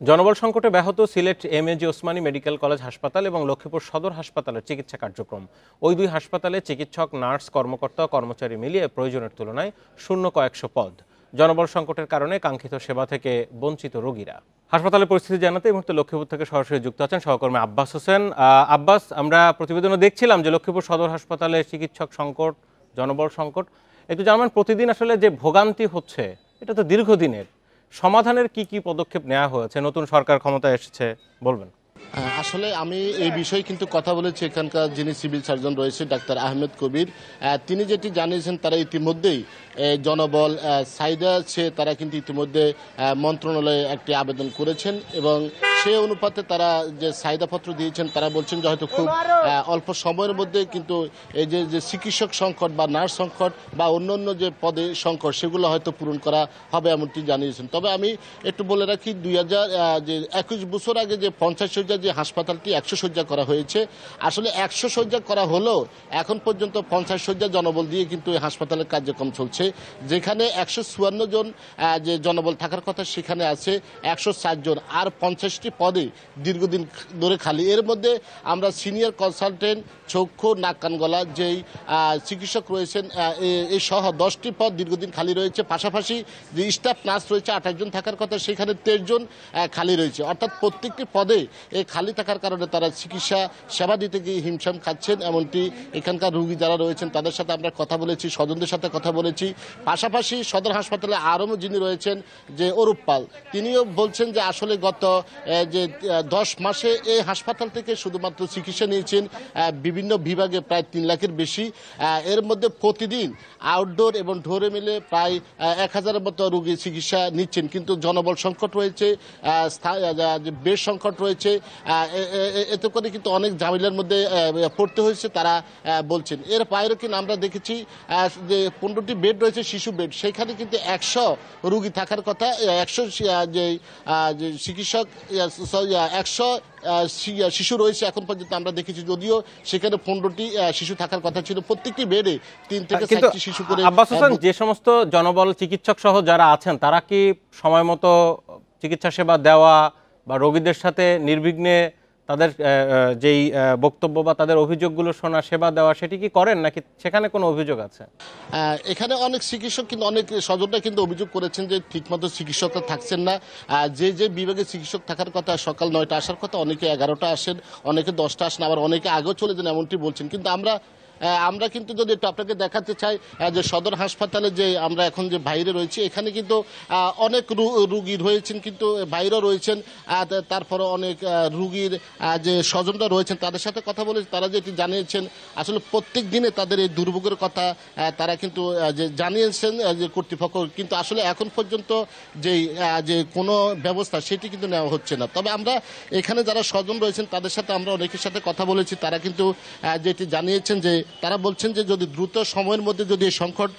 জনবল সংকটে ব্যাহত Sylhet MAG Osmani medical college হাসপাতাল এবং লক্ষ্মীপুর সদর হাসপাতালের চিকিৎসা কার্যক্রম। ওই দুই হাসপাতালে চিকিৎসক, নার্স, কর্মকর্তা, কর্মচারী মিলিয়ে প্রয়োজনের তুলনায় শূন্য কয়েকশো পদ। জনবল সংকটের কারণে কাঙ্ক্ষিত সেবা থেকে বঞ্চিত রোগীরা। হাসপাতালের পরিস্থিতি জানাতে এই মুহূর্তে লক্ষ্মীপুর থেকে সরাসরি যুক্ত আছেন সহকর্মী আব্বাস হোসেন। আব্বাস, আমরা প্রতিবেদনে দেখছিলাম যে লক্ষ্মীপুর সদর হাসপাতালে চিকিৎসক সংকট, জনবল সংকট। একটু জানাবেন, প্রতিদিন আসলে যে ভোগান্তি হচ্ছে এটা তো দীর্ঘদিনের। সমাধানের কি কি পদক্ষেপ নেওয়া হয়েছে? নতুন সরকার ক্ষমতায় এসেছে, বলবেন। আসলে আমি এই বিষয়ে কিন্তু কথা বলেছি এখানকার যিনি সিভিল সার্জন রয়েছে ডাক্তার আহমেদ কবির। তিনি যেটি জানিয়েছেন, তারা ইতিমধ্যেই জনবল চাহিদা আছে, তারা কিন্তু ইতিমধ্যে মন্ত্রণালয়ে একটি আবেদন করেছেন এবং সেই অনুপাতে তারা যে চাহিদাপত্র দিয়েছেন, তারা বলছেন যে হয়তো খুব অল্প সময়ের মধ্যে কিন্তু এই যে চিকিৎসক সংকট বা নার্স সংকট বা অন্যান্য যে পদে সংকট, সেগুলো হয়তো পূরণ করা হবে এমনটি জানিয়েছেন। তবে আমি একটু বলে রাখি, 2021 বছর আগে যে 50 শয্যা যে হাসপাতালটি 100 শয্যা করা হয়েছে, আসলে 100 শয্যা করা হলেও এখন পর্যন্ত 50 শয্যা জনবল দিয়ে কিন্তু এই হাসপাতালের কার্যক্রম চলছে। যেখানে 154 জন যে জনবল থাকার কথা, সেখানে আছে 104 জন, আর 50টি পদে দীর্ঘদিন ধরে খালি। এর মধ্যে আমরা সিনিয়র কনসালটেন্ট, চক্ষু, নাক কান গলা যেই চিকিৎসক রয়েছেন এই সহ 10টি পদ দীর্ঘদিন খালি রয়েছে। পাশাপাশি যে স্টাফ নার্স রয়েছে 28 জন থাকার কথা, সেখানে 23 জন খালি রয়েছে। অর্থাৎ প্রত্যেকটি পদে এই খালি থাকার কারণে তারা চিকিৎসা সেবা দিতে গিয়ে হিমশিম খাচ্ছেন। এমনটি এখানকার রোগী যারা রয়েছেন তাদের সাথে আমরা কথা বলেছি, স্বজনদের সাথে কথা বলেছি। পাশাপাশি সদর হাসপাতালে আরও যিনি রয়েছেন যে অরূপ পাল, তিনিও বলছেন যে আসলে গত যে 10 মাসে এই হাসপাতাল থেকে শুধুমাত্র চিকিৎসা নিয়েছেন বিভিন্ন বিভাগে প্রায় 3 লাখের বেশি। এর মধ্যে প্রতিদিন আউটডোর এবং ডোরে মিলে প্রায় 1000-এর মতো রোগী চিকিৎসা নিচ্ছেন। কিন্তু জনবল সংকট রয়েছে, বেড সংকট রয়েছে, এতে করে কিন্তু অনেক ঝামেলার মধ্যে পড়তে হয়েছে তারা বলছেন। এর বাইরেও কিন্তু আমরা দেখেছি যে 15টি বেড রয়েছে শিশু বেড, সেখানে কিন্তু 100 রোগী থাকার কথা। 100 যে চিকিৎসক 100 শিশু রয়েছে এখন পর্যন্ত আমরা দেখেছি, যদিও সেখানে 15টি শিশু থাকার কথা ছিল। প্রত্যেকটি বেডে 3 থেকে 4টি শিশু করে। আব্বাস হোসেন, যে সমস্ত জনবল চিকিৎসক সহ যারা আছেন, তারা কি সময় মতো চিকিৎসা সেবা দেওয়া বা রোগীদের সাথে নির্বিঘ্নে তাদের যেই বক্তব্য বা তাদের অভিযোগগুলো শোনা, সেবা দেওয়া, সেটি কি করেন নাকি সেখানে কোনো অভিযোগ আছে? এখানে অনেক চিকিৎসক কিন্তু অনেক স্বজনরা কিন্তু অভিযোগ করেছেন যে ঠিকমতো চিকিৎসকরা থাকছেন না। যে বিভাগে চিকিৎসক থাকার কথা সকাল 9টা আসার কথা, অনেকে 11টা আসেন, অনেকে 10টা আসেন, আবার অনেকে আগেও চলে যান, এমনটি বলছেন। কিন্তু আমরা কিন্তু যদি একটু আপনাকে দেখাতে চাই যে সদর হাসপাতালে যে আমরা এখন যে বাইরে রয়েছি, এখানে কিন্তু অনেক রুগী রয়েছেন, কিন্তু বাইরেও রয়েছেন। তারপরে অনেক রুগীর যে স্বজনরা রয়েছেন তাদের সাথে কথা বলে তারা যেটি জানিয়েছেন, আসলে প্রত্যেক দিনে তাদের এই দুর্ভোগের কথা তারা কিন্তু যে জানিয়েছেন যে কর্তৃপক্ষ, কিন্তু আসলে এখন পর্যন্ত যে কোনো ব্যবস্থা সেটি কিন্তু নেওয়া হচ্ছে না। তবে আমরা এখানে যারা স্বজন রয়েছেন তাদের সাথে আমরা অনেকের সাথে কথা বলেছি, তারা কিন্তু যেটি জানিয়েছেন যে তারা বলছেন যে যদি দ্রুত সময়ের মধ্যে যদি এই সংকট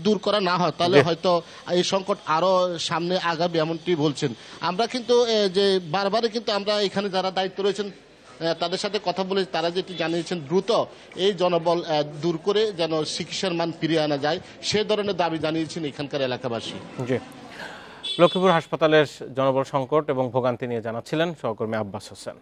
দূর করা না হয়, তাহলে হয়তো এই সংকট আরো সামনে আগাবে, এমনটি বলছেন। আমরা কিন্তু যে বারবারই কিন্তু আমরা এখানে যারা দায়িত্ব রয়েছেন তাদের সাথে কথা বলে তারা যেটি জানিয়েছেন, দ্রুত এই জনবল দূর করে যেন চিকিৎসার মান ফিরিয়ে আনা যায়, সে ধরনের দাবি জানিয়েছেন এখানকার এলাকাবাসী। জি, লক্ষ্মীপুর হাসপাতালের জনবল সংকট এবং ভোগান্তি নিয়ে জানাচ্ছিলেন সহকর্মী আব্বাস হোসেন।